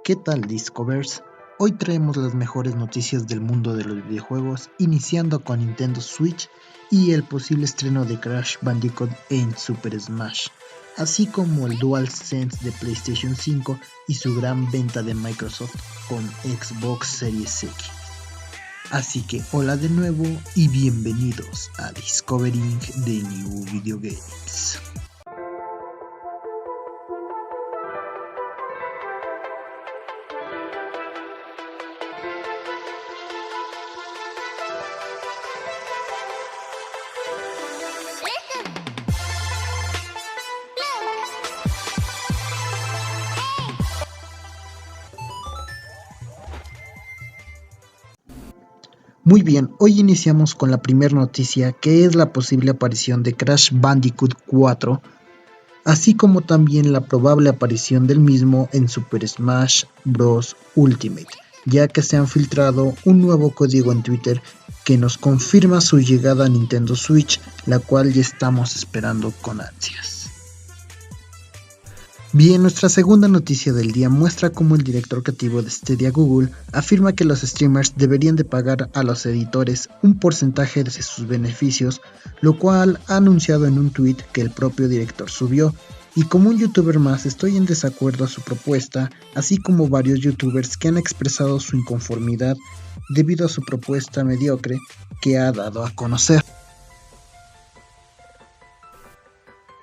¿Qué tal, Discovers? Hoy traemos las mejores noticias del mundo de los videojuegos, iniciando con Nintendo Switch y el posible estreno de Crash Bandicoot en Super Smash, así como el DualSense de PlayStation 5 y su gran venta de Microsoft con Xbox Series X. Así que hola de nuevo y bienvenidos a Discovering the New Video Games. Muy bien, hoy iniciamos con la primera noticia, que es la posible aparición de Crash Bandicoot 4, así como también la probable aparición del mismo en Super Smash Bros. Ultimate, ya que se han filtrado un nuevo código en Twitter que nos confirma su llegada a Nintendo Switch, la cual ya estamos esperando con ansias. Bien, nuestra segunda noticia del día muestra cómo el director creativo de Stadia Google afirma que los streamers deberían de pagar a los editores un porcentaje de sus beneficios, lo cual ha anunciado en un tweet que el propio director subió, y como un youtuber más estoy en desacuerdo a su propuesta, así como varios youtubers que han expresado su inconformidad debido a su propuesta mediocre que ha dado a conocer.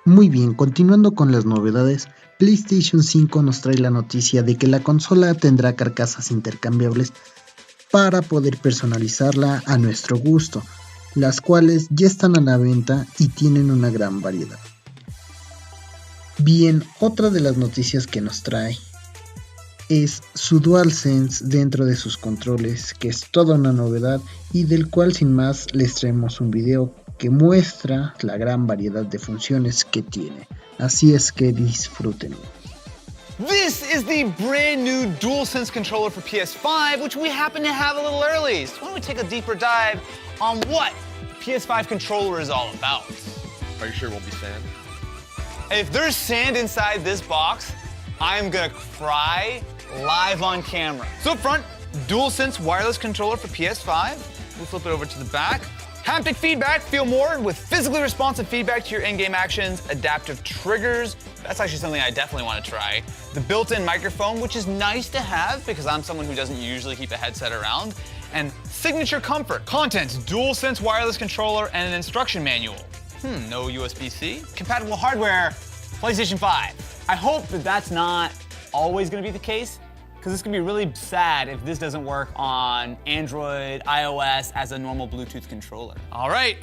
Muy bien, continuando con las novedades, PlayStation 5 nos trae la noticia de que la consola tendrá carcasas intercambiables para poder personalizarla a nuestro gusto, las cuales ya están a la venta y tienen una gran variedad. Bien, otra de las noticias que nos trae es su DualSense dentro de sus controles, que es toda una novedad y del cual sin más les traemos un video que muestra la gran variedad de funciones que tiene. Así es que disfrútenlo. This is the brand new DualSense controller for PS5, which we happen to have a little early. So why don't we take a deeper dive on what the PS5 controller is all about? Are you sure it won't be sand? If there's sand inside this box, I'm gonna cry live on camera. So up front, DualSense wireless controller for PS5. We'll flip it over to the back. Haptic feedback, feel more with physically responsive feedback to your in-game actions, adaptive triggers. That's actually something I definitely want to try. The built-in microphone, which is nice to have because I'm someone who doesn't usually keep a headset around. And signature comfort. Contents, DualSense wireless controller and an instruction manual. No USB-C. Compatible hardware, PlayStation 5. I hope that that's not always going to be the case, because it's gonna be really sad if this doesn't work on Android, iOS as a normal Bluetooth controller. All right,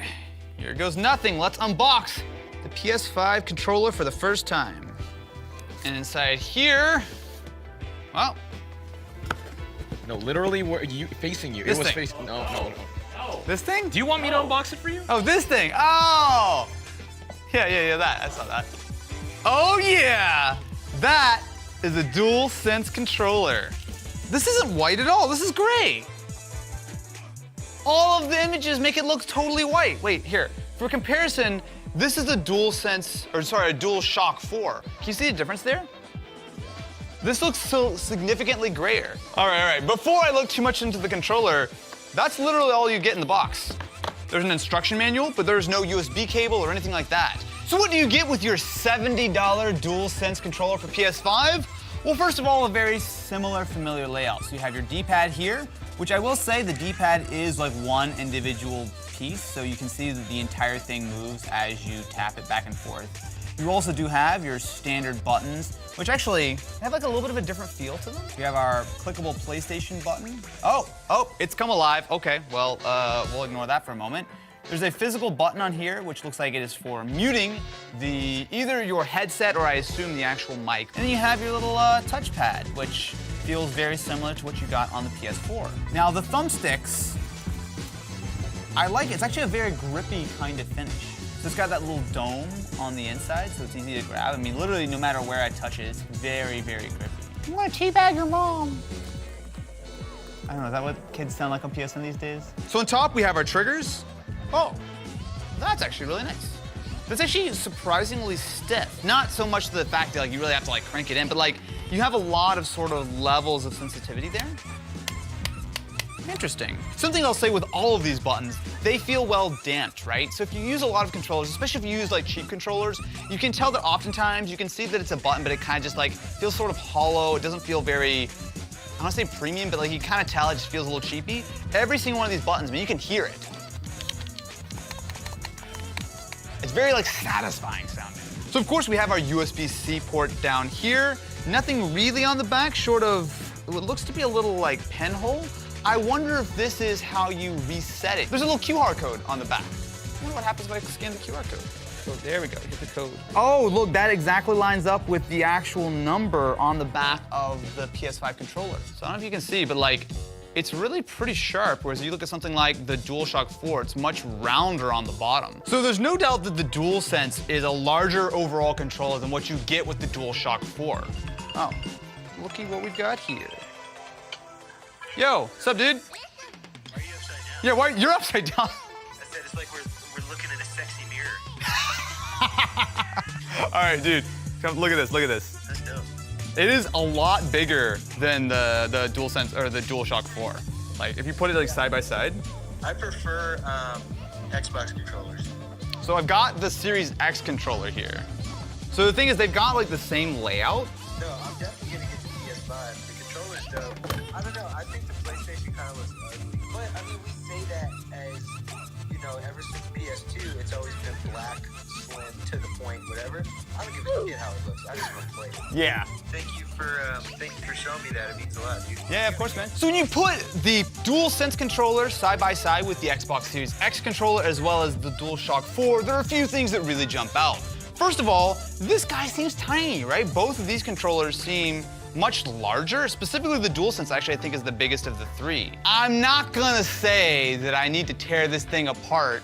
here goes nothing. Let's unbox the PS5 controller for the first time. And inside here, well. No, literally, facing you. This it was thing. facing. No. This thing? Do you want me to unbox it for you? Oh, this thing. Oh! Yeah, that. I saw that. Oh, yeah! That is a DualSense controller. This isn't white at all, this is gray. All of the images make it look totally white. Wait, here, for comparison, this is a DualShock 4. Can you see the difference there? This looks so significantly grayer. All right, before I look too much into the controller, that's literally all you get in the box. There's an instruction manual, but there's no USB cable or anything like that. So what do you get with your $70 DualSense controller for PS5? Well, first of all, a very similar, familiar layout. So you have your D-pad here, which I will say the D-pad is like one individual piece, so you can see that the entire thing moves as you tap it back and forth. You also do have your standard buttons, which actually have like a little bit of a different feel to them. You have our clickable PlayStation button. Oh, it's come alive. Okay, well, we'll ignore that for a moment. There's a physical button on here, which looks like it is for muting either your headset or I assume the actual mic. And then you have your little touchpad, which feels very similar to what you got on the PS4. Now the thumbsticks, I like it. It's actually a very grippy kind of finish. So it's got that little dome on the inside, so it's easy to grab. I mean, literally no matter where I touch it, it's very, very grippy. You want to teabag your mom? I don't know, is that what kids sound like on PSN these days? So on top we have our triggers. Oh, that's actually really nice. That's actually surprisingly stiff. Not so much the fact that like you really have to like crank it in, but like you have a lot of sort of levels of sensitivity there. Interesting. Something I'll say with all of these buttons, they feel well damped, right? So if you use a lot of controllers, especially if you use like cheap controllers, you can tell that oftentimes you can see that it's a button, but it kind of just like feels sort of hollow. It doesn't feel very, I don't want to say premium, but like you kind of tell it just feels a little cheapy. Every single one of these buttons, I mean, you can hear it. It's very like satisfying sounding. So of course we have our USB-C port down here. Nothing really on the back, short of what looks to be a little like pen hole. I wonder if this is how you reset it. There's a little QR code on the back. I wonder what happens if I scan the QR code. So there we go, hit the code. Oh, look, that exactly lines up with the actual number on the back of the PS5 controller. So I don't know if you can see, but like, it's really pretty sharp, whereas you look at something like the DualShock 4, it's much rounder on the bottom. So there's no doubt that the DualSense is a larger overall controller than what you get with the DualShock 4. Oh, looky what we've got here. Yo, what's up, dude? Why are you upside down? Yeah, why you're upside down? I said it's like we're looking at a sexy mirror. All right, dude, come look at this. Look at this. That's dope. It is a lot bigger than the DualSense or the DualShock 4. Like, if you put it like side by side. I prefer Xbox controllers. So I've got the Series X controller here. So the thing is, they've got like the same layout. No, I'm definitely gonna get the PS5. The controller's dope. I don't know. I think the PlayStation kind of looks ugly, but I mean, we say that as you know, ever since PS2, it's always been black, slim, to the point, whatever. I don't give a shit how it looks. I just want to play it. Yeah. Thank you for showing me that. It means a lot, dude. Yeah, of course, man. So when you put the DualSense controller side by side with the Xbox Series X controller as well as the DualShock 4, there are a few things that really jump out. First of all, this guy seems tiny, right? Both of these controllers seem much larger. Specifically the DualSense actually I think is the biggest of the three. I'm not gonna say that I need to tear this thing apart,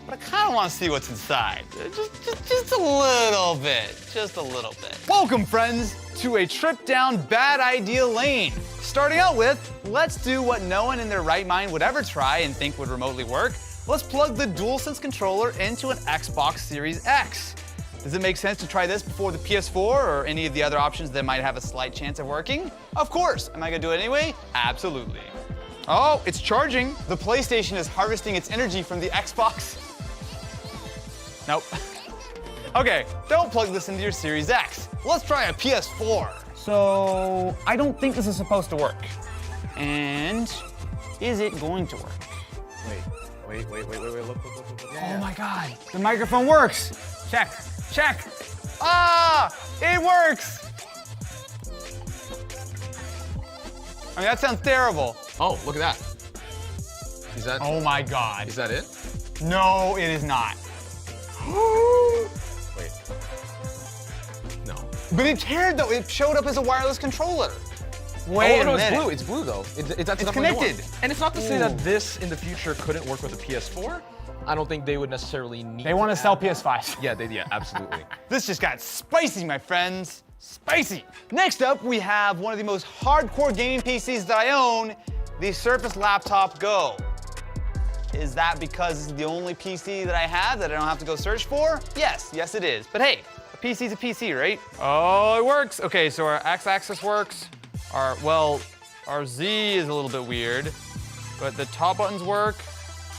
but I kind of want to see what's inside. Just a little bit, just a little bit. Welcome, friends, to a trip down bad idea lane. Starting out with, let's do what no one in their right mind would ever try and think would remotely work. Let's plug the DualSense controller into an Xbox Series X. Does it make sense to try this before the PS4 or any of the other options that might have a slight chance of working? Of course. Am I gonna do it anyway? Absolutely. Oh, it's charging. The PlayStation is harvesting its energy from the Xbox. Nope. Okay, don't plug this into your Series X. Let's try a PS4. So, I don't think this is supposed to work. And is it going to work? Wait, look. Oh my God, the microphone works. Check. Ah, it works. I mean, that sounds terrible. Oh, look at that. Is that? Oh my God. Is that it? No, it is not. Wait. No. But it cared though, it showed up as a wireless controller. Wait Oh no, a minute. it's blue. It's blue though. That's definitely connected. the one. And it's not to say that this in the future couldn't work with a PS4. I don't think they would necessarily need. They want to sell PS5s. Yeah, absolutely. This just got spicy, my friends. Spicy. Next up, we have one of the most hardcore gaming PCs that I own, the Surface Laptop Go. Is that because this is the only PC that I have that I don't have to go search for? Yes it is. But hey, a PC's a PC, right? Oh, it works. Okay, so our X-axis works. Our Z is a little bit weird, but the top buttons work.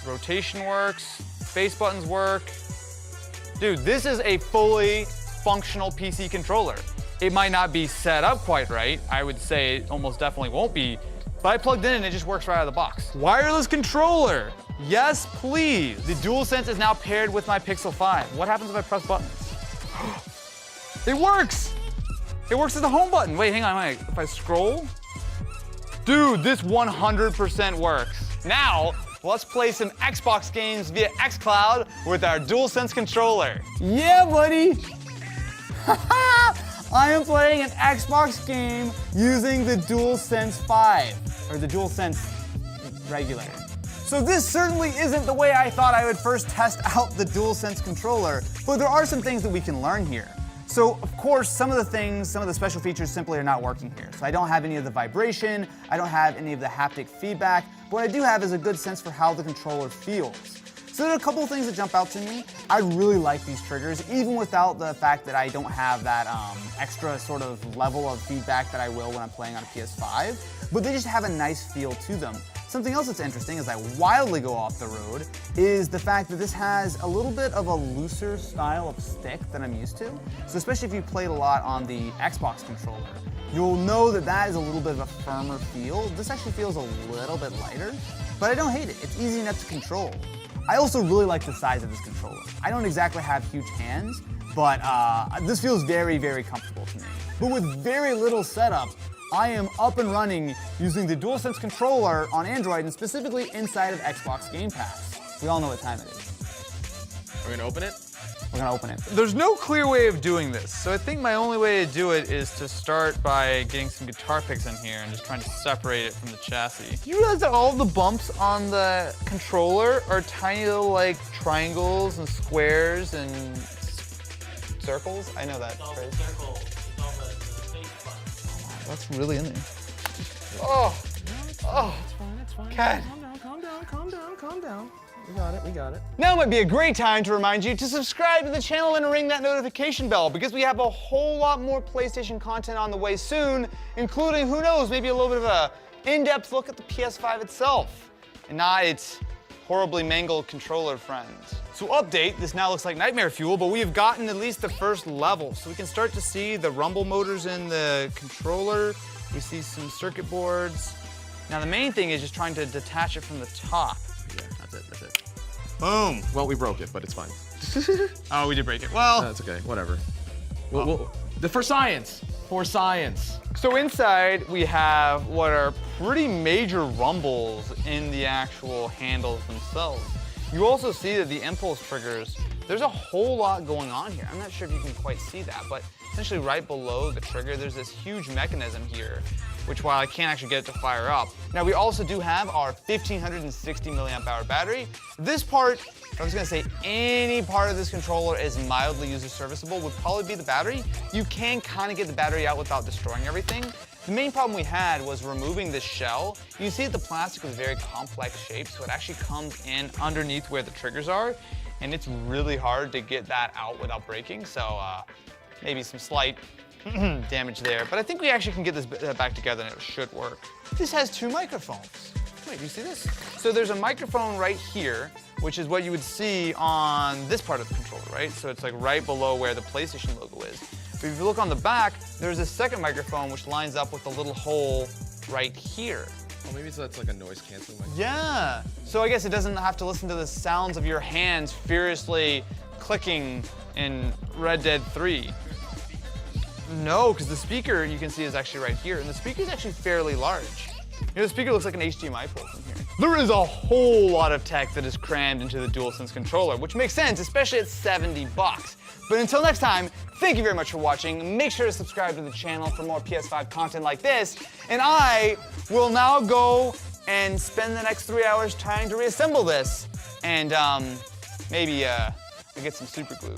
Rotation works, face buttons work. Dude, this is a fully functional PC controller. It might not be set up quite right. I would say it almost definitely won't be, but I plugged in and it just works right out of the box. Wireless controller. Yes, please. The DualSense is now paired with my Pixel 5. What happens if I press buttons? It works. It works as the home button. Wait, hang on, if I scroll? Dude, this 100% works. Now, let's play some Xbox games via xCloud with our DualSense controller. Yeah, buddy. I am playing an Xbox game using the DualSense 5, or the DualSense regular. So this certainly isn't the way I thought I would first test out the DualSense controller, but there are some things that we can learn here. So of course, some of the special features simply are not working here. So I don't have any of the vibration, I don't have any of the haptic feedback, but what I do have is a good sense for how the controller feels. So there are a couple of things that jump out to me. I really like these triggers, even without the fact that I don't have that extra sort of level of feedback that I will when I'm playing on a PS5, but they just have a nice feel to them. Something else that's interesting as I wildly go off the road is the fact that this has a little bit of a looser style of stick than I'm used to. So especially if you played a lot on the Xbox controller, you'll know that that is a little bit of a firmer feel. This actually feels a little bit lighter, but I don't hate it. It's easy enough to control. I also really like the size of this controller. I don't exactly have huge hands, but this feels very, very comfortable to me. But with very little setup, I am up and running using the DualSense controller on Android and specifically inside of Xbox Game Pass. We all know what time it is. We're gonna open it? We're gonna open it. There's no clear way of doing this, so I think my only way to do it is to start by getting some guitar picks in here and just trying to separate it from the chassis. Do you realize that all the bumps on the controller are tiny little like triangles and squares and circles? I know that phrase. That's really in there. Oh, It's fine. God. Calm down. We got it. Now might be a great time to remind you to subscribe to the channel and ring that notification bell because we have a whole lot more PlayStation content on the way soon, including, who knows, maybe a little bit of a in-depth look at the PS5 itself and not its horribly mangled controller friends. So update, this now looks like nightmare fuel, but we have gotten at least the first level. So we can start to see the rumble motors in the controller. We see some circuit boards. Now the main thing is just trying to detach it from the top. Yeah, that's it. Boom. Well, we broke it, but it's fine. Oh, we did break it. Well, That's okay, whatever. For science. so inside we have what are pretty major rumbles in the actual handles themselves. You also see that the impulse triggers, there's a whole lot going on here. I'm not sure if you can quite see that, but essentially right below the trigger, there's this huge mechanism here, which while I can't actually get it to fire up. Now we also do have our 1560 milliamp hour battery. This part, I was gonna say any part of this controller is mildly user serviceable, would probably be the battery. You can kind of get the battery out without destroying everything. The main problem we had was removing this shell. You see that the plastic is very complex shape, so it actually comes in underneath where the triggers are, and it's really hard to get that out without breaking, so maybe some slight damage there. But I think we actually can get this back together and it should work. This has two microphones. Wait, do you see this? So there's a microphone right here, which is what you would see on this part of the controller, right? So it's like right below where the PlayStation logo is. But if you look on the back, there's a second microphone which lines up with the little hole right here. Oh, maybe that's like a noise canceling microphone. Yeah. So I guess it doesn't have to listen to the sounds of your hands furiously clicking in Red Dead 3. No, because the speaker you can see is actually right here, and the speaker is actually fairly large. You know, the speaker looks like an HDMI port from here. There is a whole lot of tech that is crammed into the DualSense controller, which makes sense, especially at $70. But until next time, thank you very much for watching. Make sure to subscribe to the channel for more PS5 content like this, and I will now go and spend the next 3 hours trying to reassemble this, and maybe get some super glue.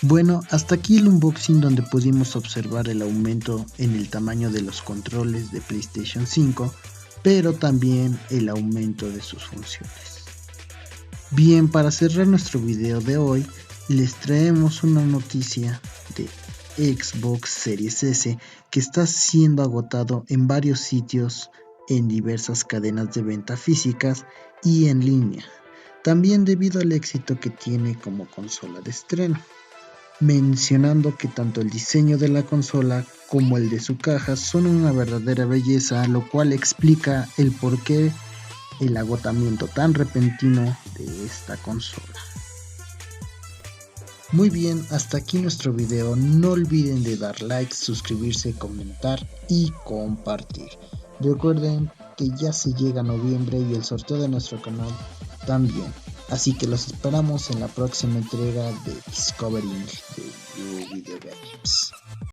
Bueno, hasta aquí el unboxing donde pudimos observar el aumento en el tamaño de los controles de PlayStation 5, pero también el aumento de sus funciones. Bien, para cerrar nuestro video de hoy, les traemos una noticia de Xbox Series S que está siendo agotado en varios sitios en diversas cadenas de venta físicas y en línea, también debido al éxito que tiene como consola de estreno, mencionando que tanto el diseño de la consola como el de su caja son una verdadera belleza, lo cual explica el porqué el agotamiento tan repentino de esta consola. Muy bien, hasta aquí nuestro video. No olviden de dar like, suscribirse, comentar y compartir. Recuerden que ya se llega noviembre y el sorteo de nuestro canal también. Así que los esperamos en la próxima entrega de Discovering the New Video Games.